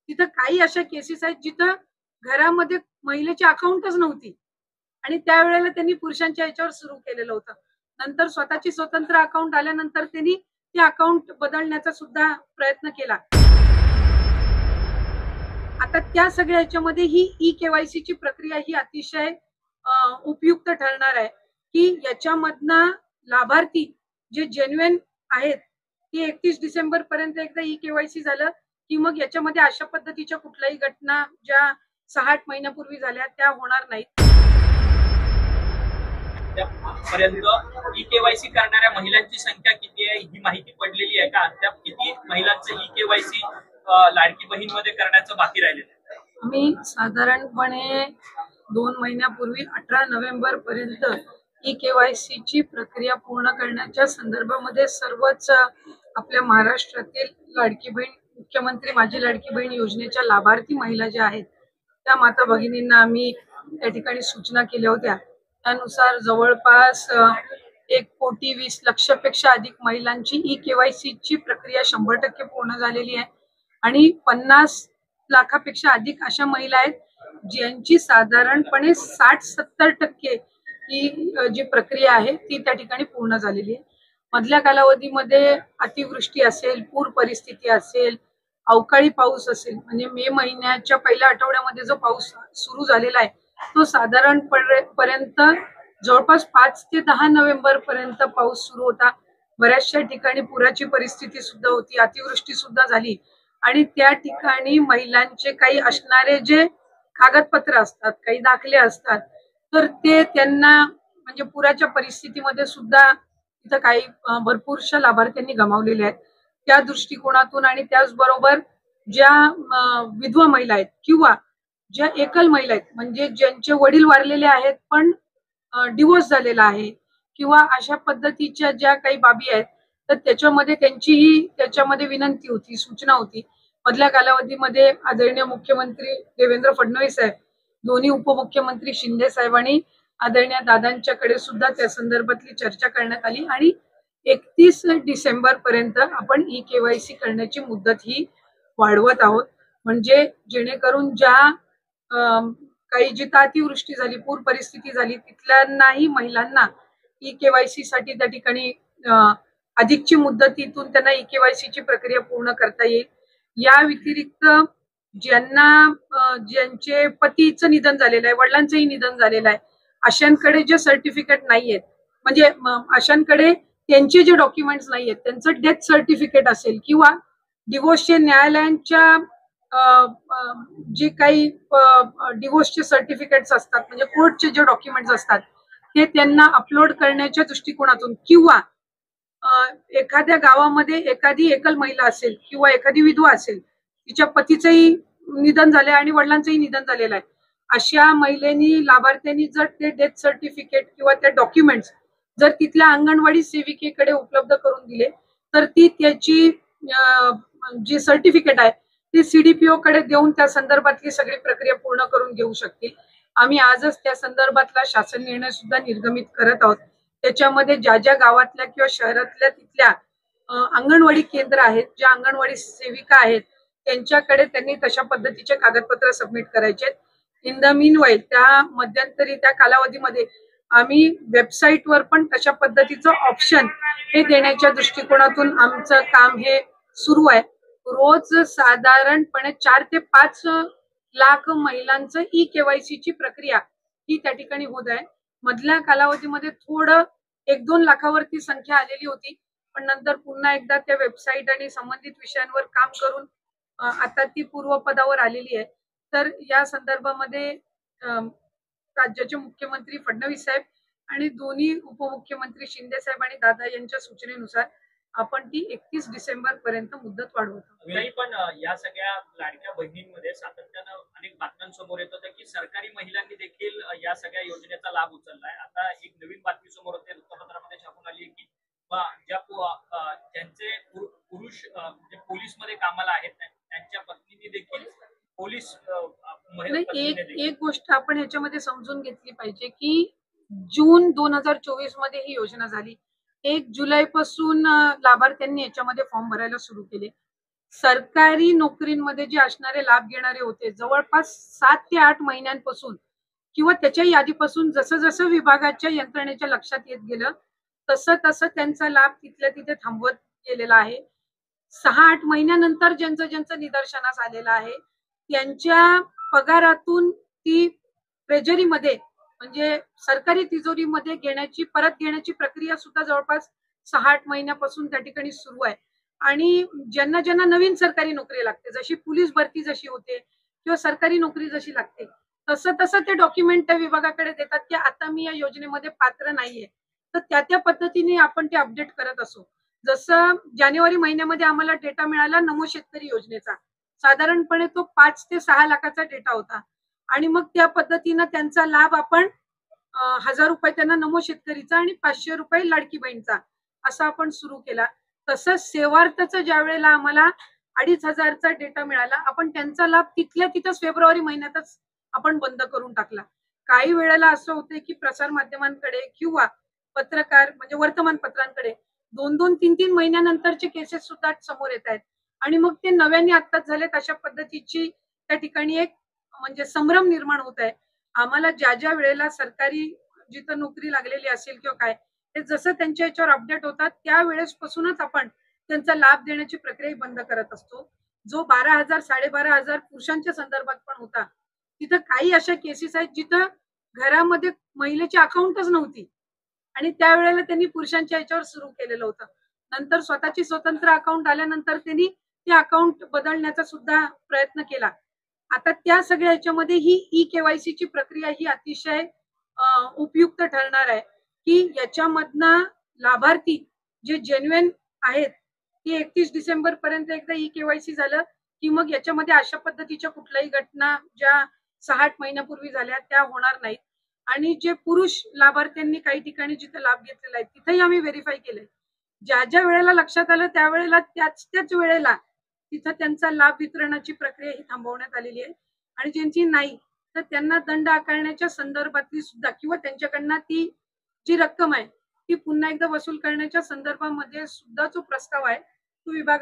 तिथं काही अशा केसेस आहेत जिथं घरामध्ये महिलेची अकाउंटच नव्हती आणि त्यावेळेला त्यांनी पुरुषांच्या याच्यावर सुरू केलेलं होतं. नंतर स्वतःची स्वतंत्र अकाउंट आल्यानंतर त्यांनी ते अकाउंट बदलण्याचा सुद्धा प्रयत्न केला. आता त्या सगळ्या याच्यामध्ये ही ई-केवायसी ची प्रक्रिया ही अतिशय उपयुक्त ठरणार आहे, की याच्यामधनं लाभार्थी जे जेन्युइन आहेत की 31 डिसेंबर पर्यंत एकदा ई-केवायसी झालं की मग याच्यामध्ये अशा पद्धतीच्या कुठल्याही घटना ज्या 6-8 महिन्यापूर्वी झाल्या त्या होणार नाहीत. पर्यंत ई-केवायसी करणाऱ्या महिलांची संख्या किती आहे ही माहिती पडलेली आहे का? अद्याप किती महिलांचं ई-केवायसी लाडकी बहीण मध्ये करण्याचं बाकी राहिलेलं आहे? आम्ही साधारणपणे 2 महिन्यापूर्वी 18 नोव्हेंबर पर्यंत ई-केवायसी ची प्रक्रिया पूर्ण करण्याच्या संदर्भामध्ये सर्वच आपल्या महाराष्ट्रातील लाडकी बहीण मुख्यमंत्री माझी लाडकी बहीण योजनेच्या लाभार्थी महिला ज्या आहेत त्या माता भगिनींना आम्ही त्या ठिकाणी सूचना केल्या होत्या. त्यानुसार जवळपास 1,20,00,000 अधिक महिलांची ई-केवायसी ची प्रक्रिया 100% पूर्ण झालेली आहे आणि 50 लाखापेक्षा अधिक अशा महिला आहेत ज्यांची साधारणपणे 60-70% ही जी प्रक्रिया आहे ती त्या ठिकाणी पूर्ण झालेली आहे. मधल्या कालावधीमध्ये अतिवृष्टी असेल, पूर परिस्थिती असेल, अवकाळी पाऊस असेल, म्हणजे मे महिन्याच्या पहिल्या आठवड्यामध्ये जो पाऊस सुरू झालेला आहे तो साधारणपर्यंत जवळपास 5 ते 10 नोव्हेंबर पर्यंत पाऊस सुरू होता. बऱ्याचशा ठिकाणी पुराची परिस्थिती सुद्धा होती, अतिवृष्टी सुद्धा झाली आणि त्या ठिकाणी महिलांचे काही असणारे जे कागदपत्र असतात, काही दाखले असतात, तर ते त्यांना म्हणजे पुराच्या परिस्थितीमध्ये सुद्धा तिथं काही भरपूरशा लाभार्थ्यांनी गमावलेले आहेत. त्या दृष्टिकोनातून आणि त्याचबरोबर ज्या विधवा महिला आहेत किंवा ज्या एकल महिला आहेत म्हणजे ज्यांचे वडील वारलेले आहेत पण डिवोर्स झालेला आहे किंवा अशा पद्धतीच्या ज्या काही बाबी आहेत तर त्याच्यामध्ये त्यांचीही त्याच्यामध्ये विनंती होती, सूचना होती. मधल्या कालावधीमध्ये आदरणीय मुख्यमंत्री देवेंद्र फडणवीस साहेब, दोन्ही उपमुख्यमंत्री शिंदे साहेब आणि आदरणीय दादांच्याकडे सुद्धा त्या संदर्भातली चर्चा करण्यात आली आणि 31 डिसेंबर पर्यंत आपण ई-केवायसी करण्याची मुदत ही वाढवत आहोत. म्हणजे जेणेकरून ज्या काही जिथं अतिवृष्टी झाली, पूर परिस्थिती झाली तिथल्याही महिलांना ई-केवायसी साठी त्या ठिकाणी अधिकची मुदतीतून त्यांना ई-केवायसी ची प्रक्रिया पूर्ण करता येईल. या व्यतिरिक्त ज्यांचे पतीचं निधन झालेलं आहे, वडिलांचंही निधन झालेलं आहे, अशांकडे जे सर्टिफिकेट नाहीयेत म्हणजे अशांकडे त्यांचे जे डॉक्युमेंट्स नाहीयेत, त्यांचं डेथ सर्टिफिकेट असेल किंवा डिवोर्सचे न्यायालयांच्या जे काही डिवोर्सचे सर्टिफिकेट्स असतात म्हणजे कोर्टचे जे डॉक्युमेंट्स असतात ते त्यांना अपलोड करण्याच्या दृष्टिकोनातून किंवा एखाद्या गावामध्ये एखादी एकल महिला असेल किंवा एखादी विधवा असेल, तिच्या पतीचंही निधन झाले आणि वडिलांचंही निधन झालेलं आहे, अशा महिलेनी लाभार्थ्यांनी जर ते डेथ सर्टिफिकेट किंवा ते डॉक्युमेंट्स जर तिथल्या अंगणवाडी सेविकेकडे उपलब्ध करून दिले तर ती त्याची जी सर्टिफिकेट आहे ती सीडीपीओ कडे देऊन त्या संदर्भातली सगळी प्रक्रिया पूर्ण करून घेऊ शकतील. आम्ही आजच त्या संदर्भातला शासन निर्णय सुद्धा निर्गमित करत आहोत. त्याच्यामध्ये ज्या ज्या गावातल्या किंवा शहरातल्या तिथल्या अंगणवाडी केंद्र आहेत, ज्या अंगणवाडी सेविका आहेत त्यांच्याकडे त्यांनी तशा पद्धतीचे कागदपत्र सबमिट करायचे. इन द मीन वाईल त्या मध्यंतरी त्या कालावधीमध्ये आम्ही वेबसाईटवर पण तशा पद्धतीचं ऑप्शन हे देण्याच्या दृष्टिकोनातून आमचं काम हे सुरू आहे. रोज साधारणपणे 4 ते 5 लाख महिलांचं ई-केवायसी ची प्रक्रिया ही त्या ठिकाणी होत आहे. मधल्या कालावधीमध्ये थोडं 1-2 लाखावरती संख्या आलेली होती पण नंतर पुन्हा एकदा त्या वेबसाईट आणि संबंधित विषयांवर काम करून आता ती पूर्वपदावर आलेली आहे. तर या संदर्भामध्ये राज्याचे मुख्यमंत्री फडणवीस साहेब आणि दोन्ही उपमुख्यमंत्री शिंदे साहेब आणि दादा यांच्या सूचनेनुसार आपण ती 31 डिसेंबर पर्यंत मुदत वाढवतो. नाही पण या सगळ्या लाडक्या बहिणींमध्ये सातत्यानं अनेक बातम्यांसमोर येत होतं की सरकारी महिलांनी देखील या सगळ्या योजनेचा लाभ उचललाय. आता एक नवीन बातमी समोर होते, वृत्तपत्रामध्ये छापून आली की ज्यांचे पुरुष म्हणजे पोलीस मध्ये कामाला आहेत त्यांच्या पत्नीने देखील पोलीस एक गोष्ट आपण ह्याच्यामध्ये समजून घेतली पाहिजे की जून 2024 मध्ये ही योजना झाली. 1 जुलै पासून लाभार्थ्यांनी याच्यामध्ये फॉर्म भरायला सुरू केले. सरकारी नोकरींमध्ये जे असणारे लाभ घेणारे होते जवळपास 7 ते 8 महिन्यांपासून किंवा त्याच्याही आधीपासून जसं जसं विभागाच्या यंत्रणेच्या लक्षात येत गेलं तसं तसं त्यांचा लाभ तिथल्या तिथे थांबवत गेलेला आहे. 6-8 महिन्यानंतर ज्यांचं ज्यांचं निदर्शनास आलेलं आहे त्यांच्या पगारातून ती ट्रेजरीमध्ये म्हणजे सरकारी तिजोरीमध्ये परत घेण्याची प्रक्रिया सुद्धा जवळपास 6-8 महिन्यापासून त्या ठिकाणी सुरू आहे. आणि ज्यांना ज्यांना नवीन सरकारी नोकरी लागते, जशी पोलीस भरती जशी होते किंवा सरकारी नोकरी जशी लागते, तसं तसं ते डॉक्युमेंट त्या विभागाकडे देतात की आता मी या योजनेमध्ये पात्र नाहीये. तर त्या पद्धतीने आपण ते अपडेट करत असू. जसं जानेवारी महिन्यामध्ये आम्हाला डेटा मिळाला नमो शेतकरी योजनेचा. साधारणपणे तो 5 ते 6 लाखाचा डेटा होता. आणि मग त्या पद्धतीनं त्यांचा लाभ आपण 1000 रुपये त्यांना नमो शेतकरीचा आणि 500 रुपये लाडकी बहीणचा असा आपण सुरू केला. तसंच सेवार्थचं ज्या वेळेला आम्हाला 2500चा डेटा मिळाला आपण त्यांचा लाभ तिथल्या तिथंच फेब्रुवारी महिन्यातच आपण बंद करून टाकला. काही वेळेला असं होते की प्रसार माध्यमांकडे किंवा पत्रकार म्हणजे वर्तमानपत्रांकडे 2-2, 3-3 महिन्यानंतरचे केसेस सुद्धा समोर येत आहेत. आणि मग ते नव्याने आत्ताच झालेत अशा पद्धतीची त्या ठिकाणी एक म्हणजे संभ्रम निर्माण होत आहे. आम्हाला ज्या ज्या वेळेला सरकारी जिथं नोकरी लागलेली असेल किंवा काय ते जसं त्यांच्या याच्यावर अपडेट होतात त्या वेळेसपासूनच आपण त्यांचा लाभ देण्याची प्रक्रिया बंद करत असतो. जो 12,000 12,500 पुरुषांच्या संदर्भात पण होता तिथं काही अशा केसेस आहेत जिथं घरामध्ये महिलेची अकाउंटच नव्हती आणि त्यावेळेला त्यांनी पुरुषांच्या याच्यावर सुरू केलेलं होतं. नंतर स्वतःची स्वतंत्र अकाउंट आल्यानंतर त्यांनी ते अकाउंट बदलण्याचा सुद्धा प्रयत्न केला. आता त्या सगळ्या याच्यामध्ये ही ई-केवायसी ची प्रक्रिया ही अतिशय उपयुक्त ठरणार आहे की याच्यामधनं लाभार्थी जे जेन्युइन आहेत की 31 डिसेंबर पर्यंत एकदा ई-केवायसी झालं की मग याच्यामध्ये अशा पद्धतीच्या कुठल्याही घटना ज्या 6-8 महिन्यापूर्वी झाल्या त्या होणार नाहीत. आणि जे पुरुष लाभार्थ्यांनी काही ठिकाणी जिथे लाभ घेतलेला आहे तिथेही आम्ही व्हेरीफाय केलंय. ज्या ज्या वेळेला लक्षात आलं त्यावेळेला त्याच वेळेला तिथं त्यांचा लाभ वितरणाची प्रक्रिया ही थांबवण्यात आलेली आहे. आणि ज्यांची नाही तर त्यांना दंड आकारण्याच्या संदर्भातली सुद्धा किंवा त्यांच्याकडनं ती जी रक्कम आहे ती पुन्हा एकदा वसूल करण्याच्या संदर्भामध्ये सुद्धा जो प्रस्ताव आहे तो विभाग